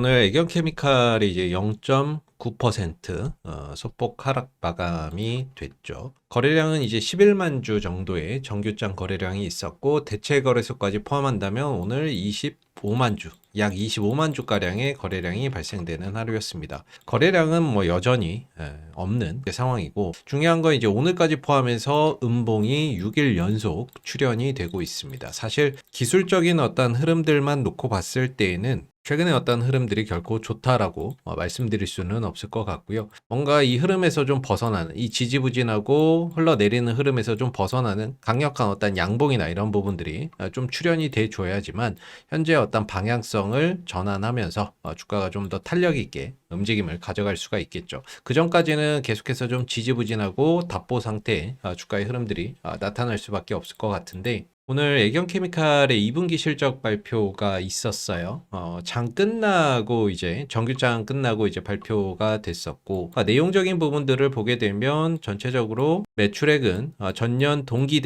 오늘 애경케미칼이 이제 0.9% 소폭 하락 마감이 됐죠. 거래량은 이제 11만 주 정도의 정규장 거래량이 있었고 대체 거래소까지 포함한다면 오늘 25만 주, 약 25만 주가량의 거래량이 발생되는 하루였습니다. 거래량은 뭐 여전히 없는 상황이고, 중요한 건 이제 오늘까지 포함해서 음봉이 6일 연속 출현이 되고 있습니다. 사실 기술적인 어떤 흐름들만 놓고 봤을 때에는 최근에 어떤 흐름들이 결코 좋다라고 말씀드릴 수는 없을 것 같고요. 뭔가 이 흐름에서 좀 벗어나는, 이 지지부진하고 흘러내리는 흐름에서 좀 벗어나는 강력한 어떤 양봉이나 이런 부분들이 좀 출현이 돼 줘야지만 현재 어떤 방향성을 전환하면서 주가가 좀 더 탄력 있게 움직임을 가져갈 수가 있겠죠. 그 전까지는 계속해서 좀 지지부진하고 답보 상태의 주가의 흐름들이 나타날 수밖에 없을 것 같은데, 오늘 애경케미칼의 2분기 실적 발표가 있었어요. 장 끝나고 이제 정규장 끝나고 이제 발표가 됐었고, 내용적인 부분들을 보게 되면 전체적으로 매출액은 전년 동기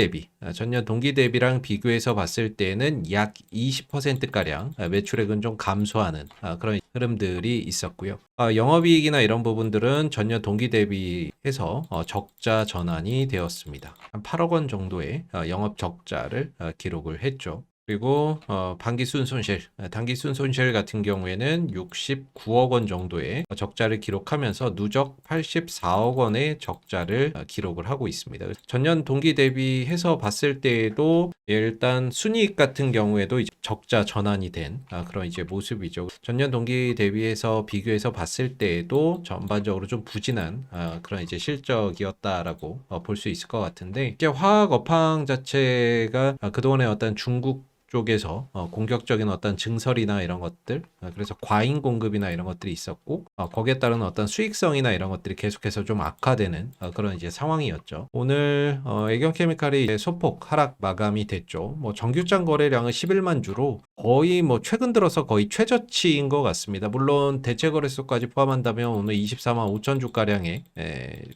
대비랑 비교해서 봤을 때는 약 20%가량 매출액은 좀 감소하는 그런 흐름들이 있었고요. 영업이익이나 이런 부분들은 전년 동기 대비해서 적자 전환이 되었습니다. 한 8억 원 정도의 영업 적자를 기록을 했죠. 그리고 단기 순손실 같은 경우에는 69억 원 정도의 적자를 기록하면서 누적 84억 원의 적자를 기록을 하고 있습니다. 전년 동기 대비해서 봤을 때에도 일단 순이익 같은 경우에도 이제 적자 전환이 된 그런 이제 모습이죠. 전년 동기 대비해서 비교해서 봤을 때에도 전반적으로 좀 부진한 그런 이제 실적이었다라고 볼 수 있을 것 같은데, 이제 화학 업황 자체가 그동안에 어떤 중국 쪽에서 공격적인 어떤 증설이나 이런 것들, 그래서 과잉 공급이나 이런 것들이 있었고, 거기에 따른 어떤 수익성이나 이런 것들이 계속해서 좀 악화되는 그런 이제 상황이었죠. 오늘 애경케미칼이 이제 소폭 하락 마감이 됐죠. 뭐 정규장 거래량은 11만 주로 거의 뭐 최근 들어서 거의 최저치인 것 같습니다. 물론 대체 거래소까지 포함한다면 오늘 24만 5천 주가량의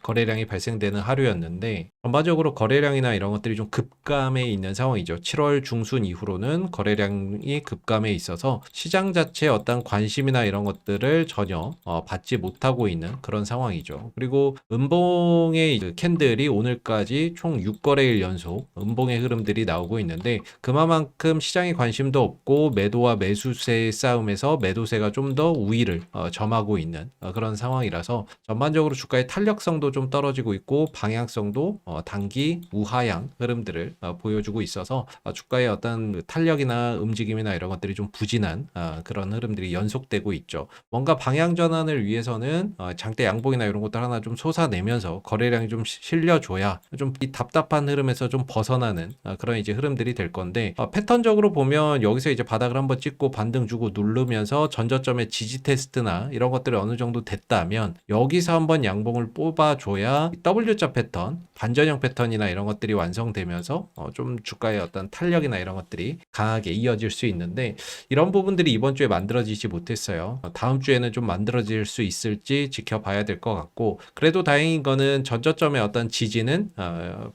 거래량이 발생되는 하루였는데, 전반적으로 거래량이나 이런 것들이 좀 급감해 있는 상황이죠. 7월 중순 이후로는 거래량이 급감해 있어서 시장 자체의 어떤 관심이나 이런 것들을 전혀 받지 못하고 있는 그런 상황이죠. 그리고 음봉의 그 캔들이 오늘까지 총 6거래일 연속 음봉의 흐름들이 나오고 있는데, 그만큼 시장에 관심도 없고 매도와 매수세의 싸움에서 매도세가 좀 더 우위를 점하고 있는 그런 상황이라서 전반적으로 주가의 탄력성도 좀 떨어지고 있고 방향성도 단기 우하향 흐름들을 보여주고 있어서 주가의 어떤 탄력이나 움직임이나 이런 것들이 좀 부진한 그런 흐름들이 연속되고 있죠. 뭔가 방향 전환을 위해서는 장대 양봉이나 이런 것들 하나 좀 솟아내면서 거래량이 좀 실려줘야 좀 이 답답한 흐름에서 좀 벗어나는 그런 이제 흐름들이 될 건데, 패턴적으로 보면 여기서 이제 바닥을 한번 찍고 반등 주고 누르면서 전저점의 지지 테스트나 이런 것들이 어느 정도 됐다면 여기서 한번 양봉을 뽑아줘야 W자 패턴, 반전형 패턴이나 이런 것들이 완성되면서 좀 주가의 어떤 탄력이나 이런 것들이 강하게 이어질 수 있는데, 이런 부분들이 이번 주에 만들어지지 못했어요. 다음 주에는 좀 만들어질 수 있을지 지켜봐야 될 것 같고, 그래도 다행인 거는 전저점의 어떤 지지는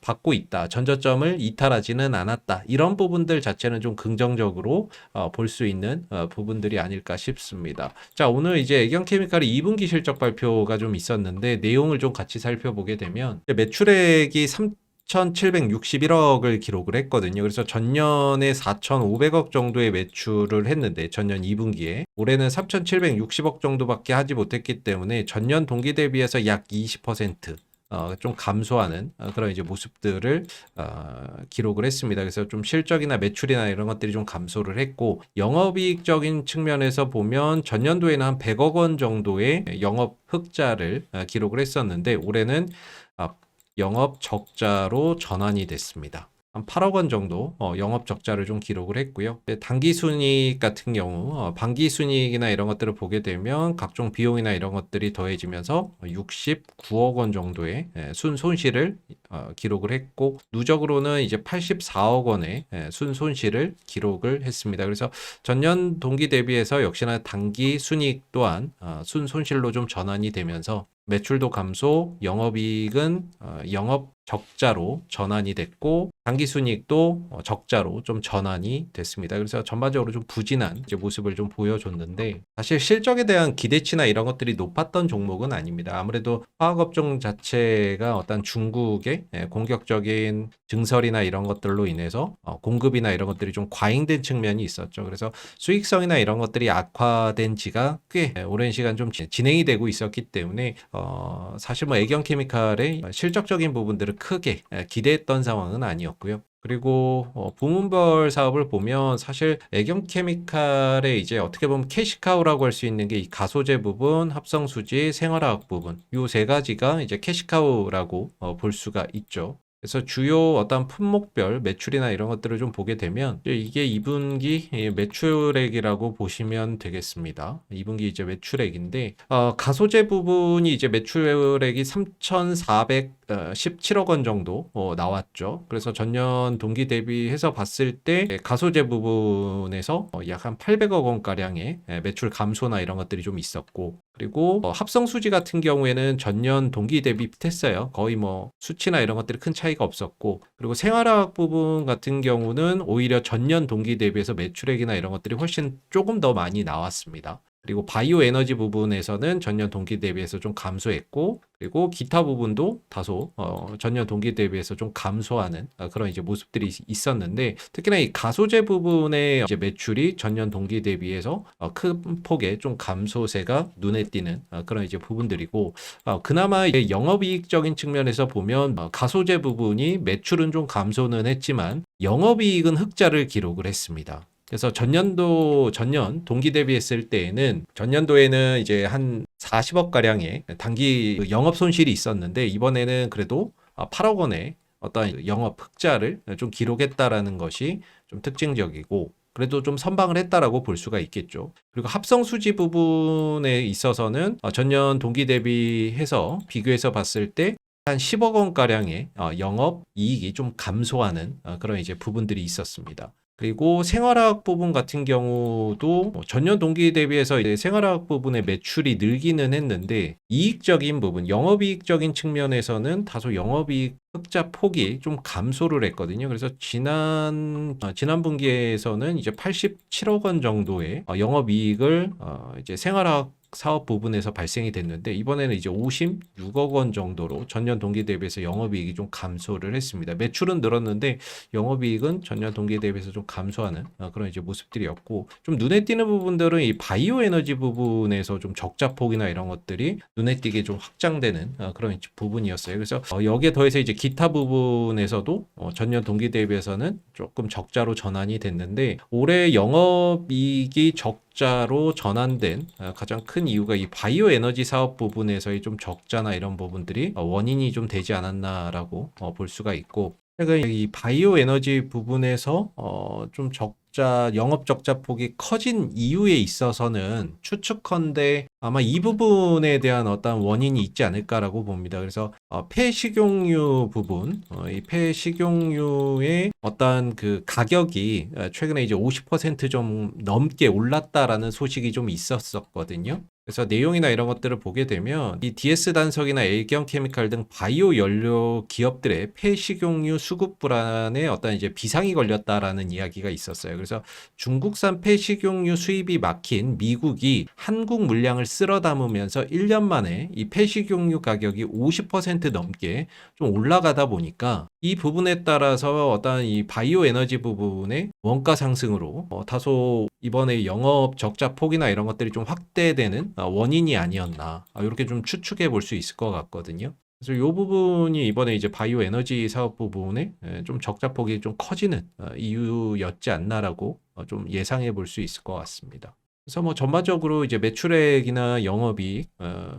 받고 있다, 전저점을 이탈하지는 않았다, 이런 부분들 자체는 좀 긍정적으로 볼 수 있는 부분들이 아닐까 싶습니다. 자, 오늘 이제 애경케미칼이 2분기 실적 발표가 좀 있었는데 내용을 좀 같이 살펴보게 되면 매출액이 3,761억을 기록을 했거든요. 그래서 전년에 4,500억 정도의 매출을 했는데, 전년 2분기에 올해는 3,760억 정도밖에 하지 못했기 때문에 전년 동기 대비해서 약 20% 좀 감소하는 그런 이제 모습들을 기록을 했습니다. 그래서 좀 실적이나 매출이나 이런 것들이 좀 감소를 했고, 영업이익적인 측면에서 보면 전년도에는 한 100억 원 정도의 영업 흑자를 기록을 했었는데 올해는 영업 적자로 전환이 됐습니다. 한 8억 원 정도 영업 적자를 좀 기록을 했고요. 단기 순이익 같은 경우 반기 순이익이나 이런 것들을 보게 되면 각종 비용이나 이런 것들이 더해지면서 69억 원 정도의 순손실을 기록을 했고, 누적으로는 이제 84억 원의 순손실을 기록을 했습니다. 그래서 전년 동기 대비해서 역시나 단기 순이익 또한 순손실로 좀 전환이 되면서 매출도 감소, 영업이익은 영업 적자로 전환이 됐고 당기순이익도 적자로 좀 전환이 됐습니다. 그래서 전반적으로 좀 부진한 이제 모습을 좀 보여줬는데 사실 실적에 대한 기대치나 이런 것들이 높았던 종목은 아닙니다. 아무래도 화학업종 자체가 어떤 중국의 공격적인 증설이나 이런 것들로 인해서 공급이나 이런 것들이 좀 과잉된 측면이 있었죠. 그래서 수익성이나 이런 것들이 악화된 지가 꽤 오랜 시간 좀 진행이 되고 있었기 때문에 사실 뭐 애경케미칼의 실적적인 부분들을 크게 기대했던 상황은 아니었고요. 그리고 부문별 사업을 보면 사실 애경케미칼의 이제 어떻게 보면 캐시카우라고 할 수 있는 게 이 가소제 부분, 합성수지, 생활화학 부분 요 세 가지가 이제 캐시카우라고 볼 수가 있죠. 그래서 주요 어떤 품목별 매출이나 이런 것들을 좀 보게 되면 이게 2분기 매출액이라고 보시면 되겠습니다. 2분기 이제 매출액인데 가소제 부분이 이제 매출액이 3,417억 원 정도 나왔죠. 그래서 전년 동기 대비해서 봤을 때 가소제 부분에서 약 한 800억 원 가량의 매출 감소나 이런 것들이 좀 있었고 그리고 합성수지 같은 경우에는 전년 동기 대비 비슷했어요. 거의 뭐 수치나 이런 것들이 큰 차이가 없었고 그리고 생활화학 부분 같은 경우는 오히려 전년 동기 대비해서 매출액이나 이런 것들이 훨씬 조금 더 많이 나왔습니다. 그리고 바이오 에너지 부분에서는 전년 동기 대비해서 좀 감소했고 그리고 기타 부분도 다소 전년 동기 대비해서 좀 감소하는 그런 이제 모습들이 있었는데 특히나 이 가소제 부분의 이제 매출이 전년 동기 대비해서 큰 폭의 좀 감소세가 눈에 띄는 그런 이제 부분들이고 그나마 이제 영업이익적인 측면에서 보면 가소제 부분이 매출은 좀 감소는 했지만 영업이익은 흑자를 기록을 했습니다. 그래서 전년 동기 대비했을 때에는 전년도에는 이제 한 40억 가량의 단기 영업 손실이 있었는데 이번에는 그래도 8억 원의 어떤 영업 흑자를 좀 기록했다라는 것이 좀 특징적이고 그래도 좀 선방을 했다라고 볼 수가 있겠죠. 그리고 합성수지 부분에 있어서는 전년 동기 대비해서 비교해서 봤을 때 한 10억 원 가량의 영업 이익이 좀 감소하는 그런 이제 부분들이 있었습니다. 그리고 생활화학 부분 같은 경우도 전년 동기 대비해서 이제 생활화학 부분의 매출이 늘기는 했는데 이익적인 부분, 영업이익적인 측면에서는 다소 영업이익 흑자 폭이 좀 감소를 했거든요. 그래서 지난 분기에서는 이제 87억 원 정도의 영업이익을 이제 생활화학 사업 부분에서 발생이 됐는데 이번에는 이제 56억 원 정도로 전년 동기 대비해서 영업이익이 좀 감소를 했습니다. 매출은 늘었는데 영업이익은 전년 동기 대비해서 좀 감소하는 그런 이제 모습들이었고 좀 눈에 띄는 부분들은 이 바이오 에너지 부분에서 좀 적자 폭이나 이런 것들이 눈에 띄게 좀 확장되는 그런 부분이었어요. 그래서 여기에 더해서 이제 기타 부분에서도 전년 동기 대비해서는 조금 적자로 전환이 됐는데 올해 영업이익이 적자로 전환된 가장 큰 이유가 이 바이오 에너지 사업 부분에서의 좀 적자나 이런 부분들이 원인이 좀 되지 않았나라고 볼 수가 있고 그러니까 이 바이오 에너지 부분에서 좀 영업 적자 폭이 커진 이유에 있어서는 추측컨대 아마 이 부분에 대한 어떤 원인이 있지 않을까라고 봅니다. 그래서 폐식용유 부분, 이 폐식용유의 어떤 그 가격이 최근에 이제 50% 좀 넘게 올랐다라는 소식이 좀 있었었거든요. 그래서 내용이나 이런 것들을 보게 되면 이 DS 단석이나 애경케미칼 등 바이오 연료 기업들의 폐식용유 수급 불안에 어떤 이제 비상이 걸렸다라는 이야기가 있었어요. 그래서 중국산 폐식용유 수입이 막힌 미국이 한국 물량을 쓸어 담으면서 1년 만에 이 폐식용유 가격이 50% 넘게 좀 올라가다 보니까 이 부분에 따라서 어떤 이 바이오 에너지 부분의 원가 상승으로 다소 이번에 영업 적자 폭이나 이런 것들이 좀 확대되는 원인이 아니었나 이렇게 좀 추측해 볼 수 있을 것 같거든요. 그래서 이 부분이 이번에 이제 바이오 에너지 사업 부분에 좀 적자 폭이 좀 커지는 이유였지 않나라고 좀 예상해 볼 수 있을 것 같습니다. 그래서 뭐 전반적으로 이제 매출액이나 영업이익,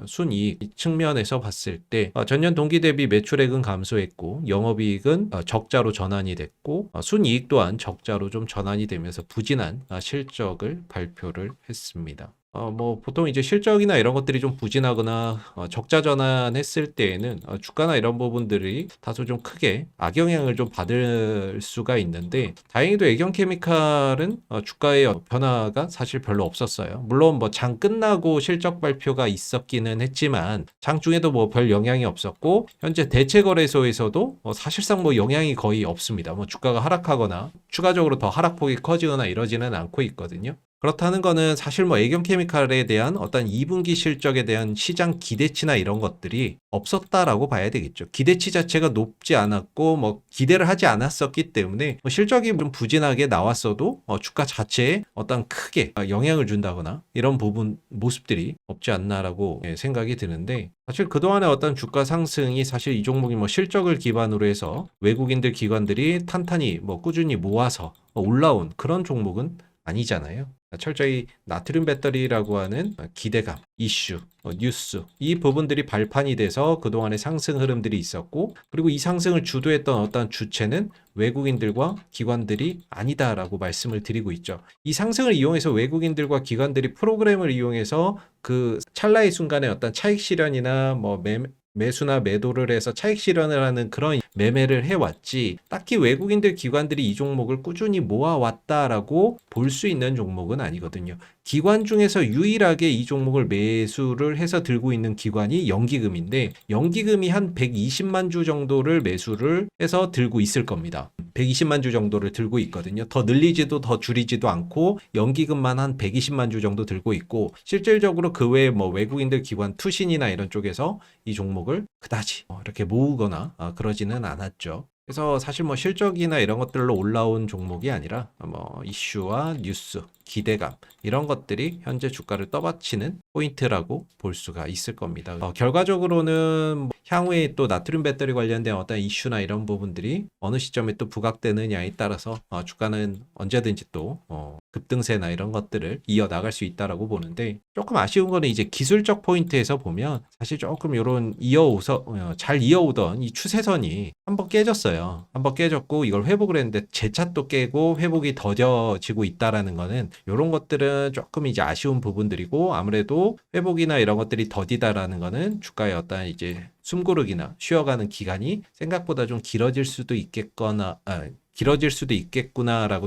순이익 측면에서 봤을 때 전년 동기 대비 매출액은 감소했고 영업이익은 적자로 전환이 됐고 순이익 또한 적자로 좀 전환이 되면서 부진한 실적을 발표를 했습니다. 뭐 보통 이제 실적이나 이런 것들이 좀 부진하거나 적자 전환했을 때에는 주가나 이런 부분들이 다소 좀 크게 악영향을 좀 받을 수가 있는데 다행히도 애경케미칼은 주가의 변화가 사실 별로 없었어요. 물론 뭐 장 끝나고 실적 발표가 있었기는 했지만 장 중에도 뭐 별 영향이 없었고 현재 대체거래소에서도 사실상 뭐 영향이 거의 없습니다. 뭐 주가가 하락하거나 추가적으로 더 하락폭이 커지거나 이러지는 않고 있거든요. 그렇다는 거는 사실 뭐 애경케미칼에 대한 어떤 2분기 실적에 대한 시장 기대치나 이런 것들이 없었다라고 봐야 되겠죠. 기대치 자체가 높지 않았고 뭐 기대를 하지 않았었기 때문에 뭐 실적이 좀 부진하게 나왔어도 주가 자체에 어떤 크게 영향을 준다거나 이런 부분 모습들이 없지 않나라고 생각이 드는데 사실 그동안의 어떤 주가 상승이 사실 이 종목이 뭐 실적을 기반으로 해서 외국인들 기관들이 탄탄히 뭐 꾸준히 모아서 올라온 그런 종목은 아니잖아요. 철저히 나트륨 배터리라고 하는 기대감, 이슈, 뉴스 이 부분들이 발판이 돼서 그동안의 상승 흐름들이 있었고 그리고 이 상승을 주도했던 어떤 주체는 외국인들과 기관들이 아니다라고 말씀을 드리고 있죠. 이 상승을 이용해서 외국인들과 기관들이 프로그램을 이용해서 그 찰나의 순간에 어떤 차익 실현이나 뭐 매수나 매도를 해서 차익 실현을 하는 그런 매매를 해왔지 딱히 외국인들 기관들이 이 종목을 꾸준히 모아왔다라고 볼 수 있는 종목은 아니거든요. 기관 중에서 유일하게 이 종목을 매수를 해서 들고 있는 기관이 연기금인데 연기금이 한 120만 주 정도를 매수를 해서 들고 있을 겁니다. 120만 주 정도를 들고 있거든요. 더 늘리지도 더 줄이지도 않고 연기금만 한 120만 주 정도 들고 있고 실질적으로 그 외에 뭐 외국인들 기관 투신이나 이런 쪽에서 이 종목을 그다지 이렇게 모으거나 그러지는 않았죠. 그래서 사실 뭐 실적이나 이런 것들로 올라온 종목이 아니라 뭐 이슈와 뉴스, 기대감 이런 것들이 현재 주가를 떠받치는 포인트라고 볼 수가 있을 겁니다. 결과적으로는 뭐 향후에 또 나트륨 배터리 관련된 어떤 이슈나 이런 부분들이 어느 시점에 또 부각되느냐에 따라서 주가는 언제든지 또 급등세나 이런 것들을 이어나갈 수 있다라고 보는데 조금 아쉬운 거는 이제 기술적 포인트에서 보면 사실 조금 이런 잘 이어오던 이 추세선이 한번 깨졌어요. 한번 깨졌고 이걸 회복을 했는데 재차 또 깨고 회복이 더뎌지고 있다라는 거는 이런 것들은 조금 이제 아쉬운 부분들이고 아무래도 회복이나 이런 것들이 더디다라는 거는 주가의 어떤 이제 숨고르기나 쉬어가는 기간이 생각보다 좀 길어질 수도 있겠구나라고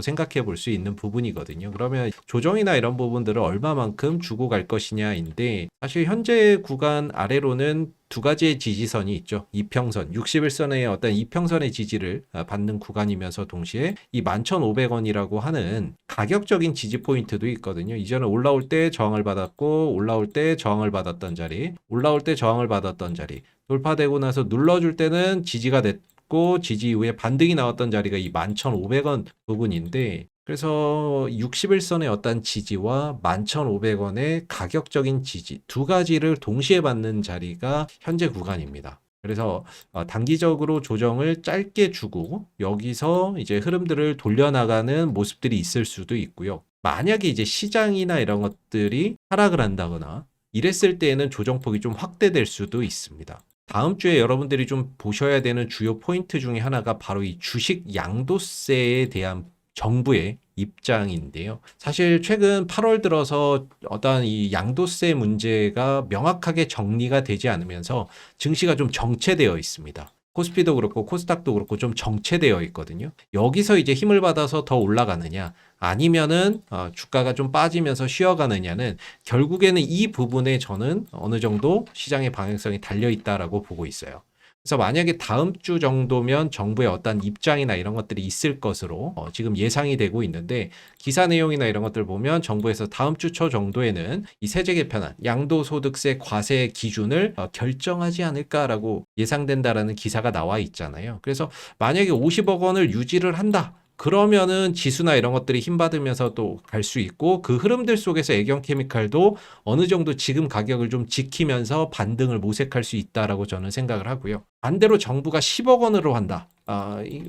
생각해 볼 수 있는 부분이거든요. 그러면 조정이나 이런 부분들을 얼마만큼 주고 갈 것이냐인데 사실 현재 구간 아래로는 두 가지의 지지선이 있죠. 이평선, 61선의 어떤 이평선의 지지를 받는 구간이면서 동시에 이 11,500원이라고 하는 가격적인 지지 포인트도 있거든요. 이전에 올라올 때 저항을 받았고 올라올 때 저항을 받았던 자리, 올라올 때 저항을 받았던 자리 돌파되고 나서 눌러줄 때는 지지가 됐고 지지 이후에 반등이 나왔던 자리가 이 11,500원 부분인데 그래서 61선의 어떤 지지와 11,500원의 가격적인 지지 두 가지를 동시에 받는 자리가 현재 구간입니다. 그래서 단기적으로 조정을 짧게 주고 여기서 이제 흐름들을 돌려나가는 모습들이 있을 수도 있고요. 만약에 이제 시장이나 이런 것들이 하락을 한다거나 이랬을 때에는 조정폭이 좀 확대될 수도 있습니다. 다음 주에 여러분들이 좀 보셔야 되는 주요 포인트 중에 하나가 바로 이 주식 양도세에 대한 정부의 입장인데요. 사실 최근 8월 들어서 어떤 이 양도세 문제가 명확하게 정리가 되지 않으면서 증시가 좀 정체되어 있습니다. 코스피도 그렇고 코스닥도 그렇고 좀 정체되어 있거든요. 여기서 이제 힘을 받아서 더 올라가느냐 아니면은 주가가 좀 빠지면서 쉬어가느냐는 결국에는 이 부분에 저는 어느 정도 시장의 방향성이 달려 있다라고 보고 있어요. 그래서 만약에 다음 주 정도면 정부의 어떤 입장이나 이런 것들이 있을 것으로 지금 예상이 되고 있는데 기사 내용이나 이런 것들 보면 정부에서 다음 주 초 정도에는 이 세제 개편안 양도소득세 과세 기준을 결정하지 않을까라고 예상된다라는 기사가 나와 있잖아요. 그래서 만약에 50억 원을 유지를 한다. 그러면은 지수나 이런 것들이 힘받으면서 또 갈 수 있고 그 흐름들 속에서 애경케미칼도 어느 정도 지금 가격을 좀 지키면서 반등을 모색할 수 있다라고 저는 생각을 하고요. 반대로 정부가 10억 원으로 한다.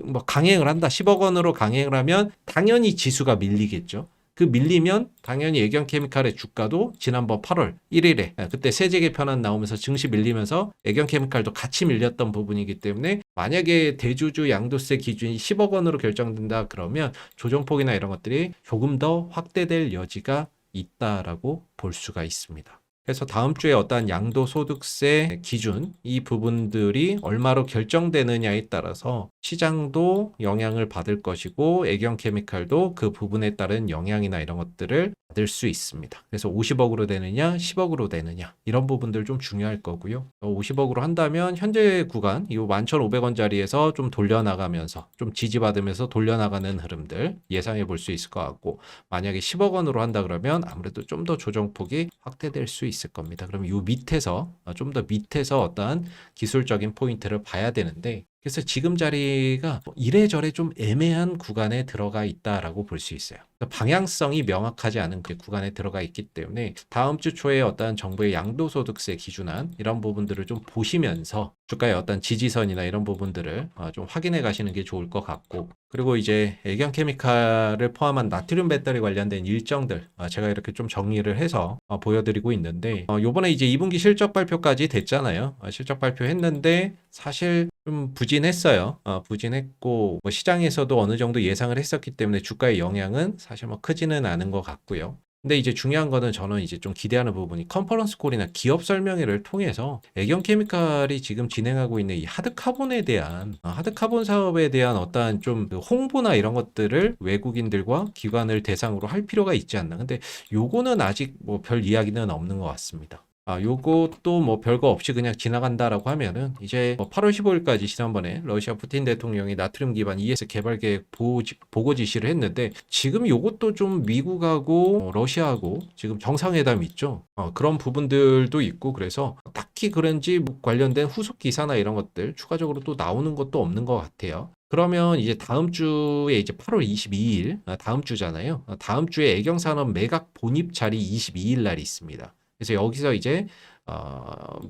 뭐 강행을 한다. 10억 원으로 강행을 하면 당연히 지수가 밀리겠죠. 그 밀리면 당연히 애경케미칼의 주가도 지난번 8월 1일에 그때 세제 개편안 나오면서 증시 밀리면서 애경케미칼도 같이 밀렸던 부분이기 때문에 만약에 대주주 양도세 기준이 10억 원으로 결정된다 그러면 조정폭이나 이런 것들이 조금 더 확대될 여지가 있다라고 볼 수가 있습니다. 그래서 다음 주에 어떠한 양도소득세 기준 이 부분들이 얼마로 결정되느냐에 따라서 시장도 영향을 받을 것이고 애경케미칼도 그 부분에 따른 영향이나 이런 것들을 받을 수 있습니다. 그래서 50억으로 되느냐 10억으로 되느냐 이런 부분들 좀 중요할 거고요. 50억으로 한다면 현재 구간 이 11,500원짜리에서 좀 돌려나가면서 좀 지지받으면서 돌려나가는 흐름들 예상해 볼 수 있을 것 같고, 만약에 10억 원으로 한다 그러면 아무래도 좀 더 조정폭이 확대될 수 있을 겁니다. 그럼 이 밑에서 좀 더 밑에서 어떠한 기술적인 포인트를 봐야 되는데, 그래서 지금 자리가 이래저래 좀 애매한 구간에 들어가 있다라고 볼 수 있어요. 방향성이 명확하지 않은 그 구간에 들어가 있기 때문에 다음 주 초에 어떤 정부의 양도소득세 기준안 이런 부분들을 좀 보시면서 주가의 어떤 지지선이나 이런 부분들을 좀 확인해 가시는 게 좋을 것 같고, 그리고 이제 애경케미칼을 포함한 나트륨 배터리 관련된 일정들 제가 이렇게 좀 정리를 해서 보여드리고 있는데, 요번에 이제 2분기 실적 발표까지 됐잖아요. 실적 발표했는데 사실 좀 부진했어요. 부진했고 뭐 시장에서도 어느 정도 예상을 했었기 때문에 주가의 영향은 사실 뭐 크지는 않은 것 같고요. 근데 이제 중요한 거는 저는 이제 좀 기대하는 부분이 컨퍼런스 콜이나 기업 설명회를 통해서 애경케미칼이 지금 진행하고 있는 이 하드카본에 대한 하드카본 사업에 대한 어떠한 좀 그 홍보나 이런 것들을 외국인들과 기관을 대상으로 할 필요가 있지 않나. 근데 요거는 아직 뭐 별 이야기는 없는 것 같습니다. 요것도 뭐 별거 없이 그냥 지나간다라고 하면은 이제 뭐 8월 15일까지 지난번에 러시아 푸틴 대통령이 나트륨 기반 ES 개발 계획 보고 지시를 했는데, 지금 요것도 좀 미국하고 러시아하고 지금 정상회담 있죠. 그런 부분들도 있고, 그래서 딱히 그런지 뭐 관련된 후속 기사나 이런 것들 추가적으로 또 나오는 것도 없는 것 같아요. 그러면 이제 다음 주에 이제 8월 22일, 다음 주잖아요. 다음 주에 애경산업 매각 본입 자리 22일 날이 있습니다. 그래서 여기서 이제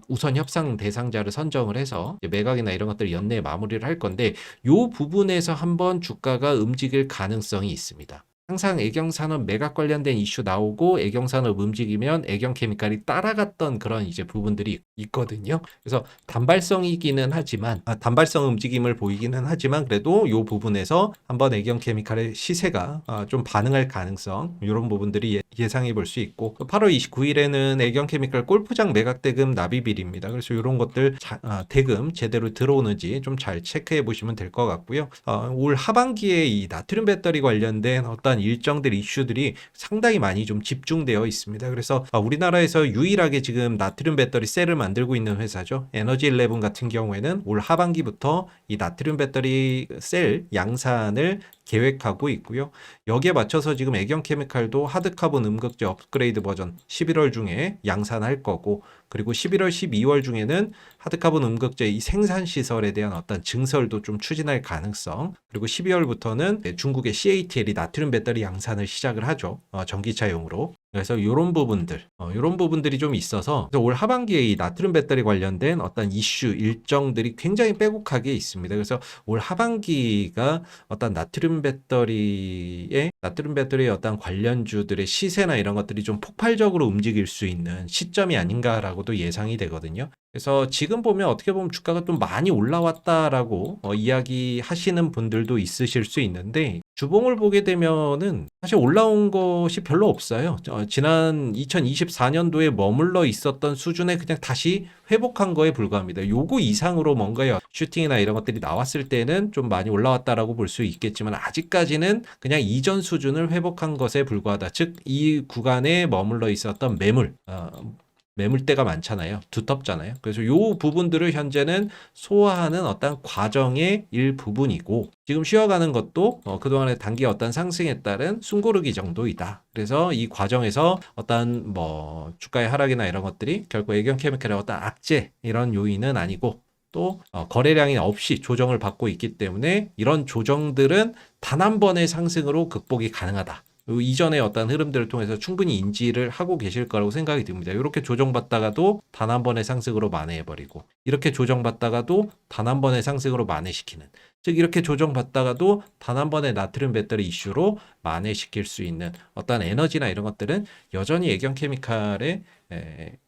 우선 협상 대상자를 선정을 해서 이제 매각이나 이런 것들을 연내에 마무리를 할 건데, 요 부분에서 한번 주가가 움직일 가능성이 있습니다. 항상 애경산업 매각 관련된 이슈 나오고 애경산업 움직이면 애경케미칼이 따라갔던 그런 이제 부분들이 있거든요. 그래서 단발성이기는 하지만 단발성 움직임을 보이기는 하지만 그래도 요 부분에서 한번 애경케미칼의 시세가 좀 반응할 가능성, 이런 부분들이 예상해 볼 수 있고, 8월 29일에는 애경케미칼 골프장 매각 대금 납입일입니다. 그래서 이런 것들 대금 제대로 들어오는지 좀 잘 체크해 보시면 될 것 같고요. 올 하반기에 이 나트륨 배터리 관련된 어떤 일정들 이슈들이 상당히 많이 좀 집중되어 있습니다. 그래서 우리나라에서 유일하게 지금 나트륨 배터리 셀을 만들고 있는 회사죠. 에너지 11 같은 경우에는 올 하반기부터 이 나트륨 배터리 셀 양산을 계획하고 있고요. 여기에 맞춰서 지금 애경케미칼도 하드카본 음극재 업그레이드 버전 11월 중에 양산할 거고, 그리고 11월, 12월 중에는 하드카본 음극재 이 생산 시설에 대한 어떤 증설도 좀 추진할 가능성, 그리고 12월부터는 중국의 CATL이 나트륨 배터리 양산을 시작을 하죠. 전기차용으로. 그래서 이런 부분들이 좀 있어서 올 하반기에 이 나트륨 배터리 관련된 어떤 이슈 일정들이 굉장히 빼곡하게 있습니다. 그래서 올 하반기가 어떤 나트륨 배터리의 어떤 관련주들의 시세나 이런 것들이 좀 폭발적으로 움직일 수 있는 시점이 아닌가라고도 예상이 되거든요. 그래서 지금 보면 어떻게 보면 주가가 좀 많이 올라왔다라고 이야기하시는 분들도 있으실 수 있는데, 주봉을 보게 되면은 사실 올라온 것이 별로 없어요. 지난 2024년도에 머물러 있었던 수준에 그냥 다시 회복한 거에 불과합니다. 요거 이상으로 뭔가요 슈팅이나 이런 것들이 나왔을 때는 좀 많이 올라왔다라고 볼 수 있겠지만, 아직까지는 그냥 이전 수준을 회복한 것에 불과하다. 즉 이 구간에 머물러 있었던 매물대가 많잖아요. 두텁잖아요. 그래서 이 부분들을 현재는 소화하는 어떤 과정의 일부분이고, 지금 쉬어가는 것도 그동안의 단기 어떤 상승에 따른 숨고르기 정도이다. 그래서 이 과정에서 어떤 뭐 주가의 하락이나 이런 것들이 결국 애경케미칼의 어떤 악재 이런 요인은 아니고, 또 거래량이 없이 조정을 받고 있기 때문에 이런 조정들은 단 한 번의 상승으로 극복이 가능하다. 이전의 어떤 흐름들을 통해서 충분히 인지를 하고 계실 거라고 생각이 듭니다. 이렇게 조정받다가도 단 한 번의 상승으로 만회해버리고, 이렇게 조정받다가도 단 한 번의 상승으로 만회시키는, 즉 이렇게 조정받다가도 단 한 번의 나트륨 배터리 이슈로 만회시킬 수 있는 어떤 에너지나 이런 것들은 여전히 애경케미칼의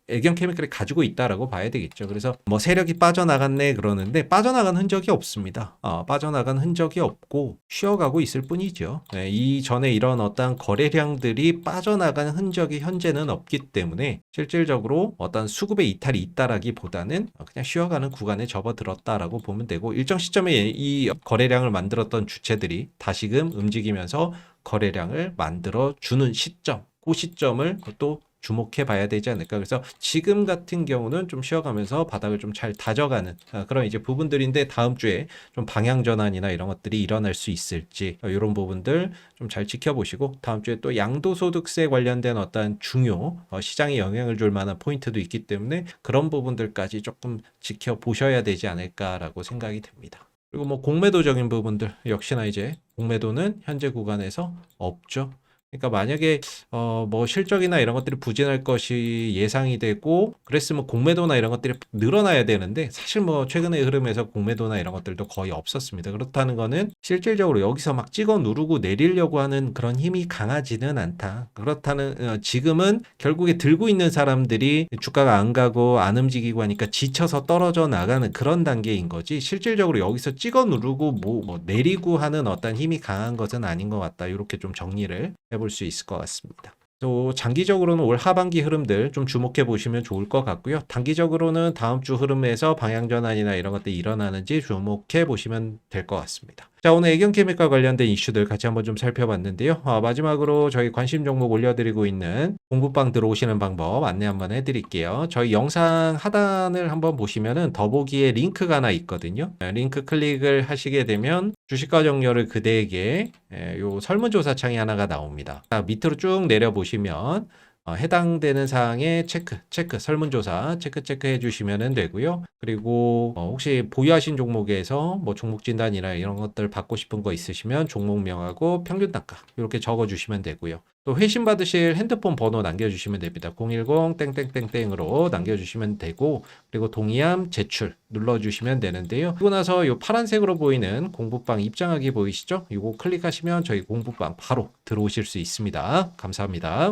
애경 케미칼이 가지고 있다라고 봐야 되겠죠. 그래서 뭐 세력이 빠져나갔네 그러는데 빠져나간 흔적이 없습니다. 빠져나간 흔적이 없고 쉬어가고 있을 뿐이죠. 이전에 이런 어떤 거래량들이 빠져나간 흔적이 현재는 없기 때문에 실질적으로 어떤 수급의 이탈이 있다라기보다는 그냥 쉬어가는 구간에 접어들었다라고 보면 되고, 일정 시점에 이 거래량을 만들었던 주체들이 다시금 움직이면서 거래량을 만들어 주는 시점, 그 시점을 또 주목해 봐야 되지 않을까. 그래서 지금 같은 경우는 좀 쉬어가면서 바닥을 좀 잘 다져가는 그런 이제 부분들인데, 다음 주에 좀 방향 전환이나 이런 것들이 일어날 수 있을지 이런 부분들 좀 잘 지켜보시고, 다음 주에 또 양도소득세 관련된 어떤 중요 시장에 영향을 줄 만한 포인트도 있기 때문에 그런 부분들까지 조금 지켜보셔야 되지 않을까라고 생각이 됩니다. 그리고 뭐 공매도적인 부분들 역시나 이제 공매도는 현재 구간에서 없죠. 그러니까 만약에 뭐 실적이나 이런 것들이 부진할 것이 예상이 되고 그랬으면 공매도나 이런 것들이 늘어나야 되는데, 사실 뭐 최근의 흐름에서 공매도나 이런 것들도 거의 없었습니다. 그렇다는 거는 실질적으로 여기서 막 찍어 누르고 내리려고 하는 그런 힘이 강하지는 않다. 그렇다는 지금은 결국에 들고 있는 사람들이 주가가 안 가고 안 움직이고 하니까 지쳐서 떨어져 나가는 그런 단계인 거지, 실질적으로 여기서 찍어 누르고 뭐 내리고 하는 어떤 힘이 강한 것은 아닌 것 같다. 이렇게 좀 정리를 해볼 수 있을 것 같습니다. 또 장기적으로는 올 하반기 흐름들 좀 주목해 보시면 좋을 것 같고요. 단기적으로는 다음 주 흐름에서 방향 전환이나 이런 것들이 일어나는지 주목해 보시면 될 것 같습니다. 자, 오늘 애경케미칼 관련된 이슈들 같이 한번 좀 살펴봤는데요. 마지막으로 저희 관심 종목 올려드리고 있는 공부방 들어오시는 방법 안내 한번 해드릴게요. 저희 영상 하단을 한번 보시면은 더보기에 링크가 하나 있거든요. 링크 클릭을 하시게 되면 주식과 정렬을 그대에게 요 설문조사 창이 하나가 나옵니다. 자, 밑으로 쭉 내려보시면 해당되는 사항에 체크 설문조사 체크해 주시면 되고요. 그리고 혹시 보유하신 종목에서 뭐 종목 진단이나 이런 것들 받고 싶은 거 있으시면 종목명하고 평균 단가 이렇게 적어 주시면 되고요. 또 회신 받으실 핸드폰 번호 남겨주시면 됩니다. 010 땡땡땡땡으로 남겨주시면 되고, 그리고 동의함 제출 눌러주시면 되는데요. 그리고 나서 이 파란색으로 보이는 공부방 입장하기 보이시죠? 이거 클릭하시면 저희 공부방 바로 들어오실 수 있습니다. 감사합니다.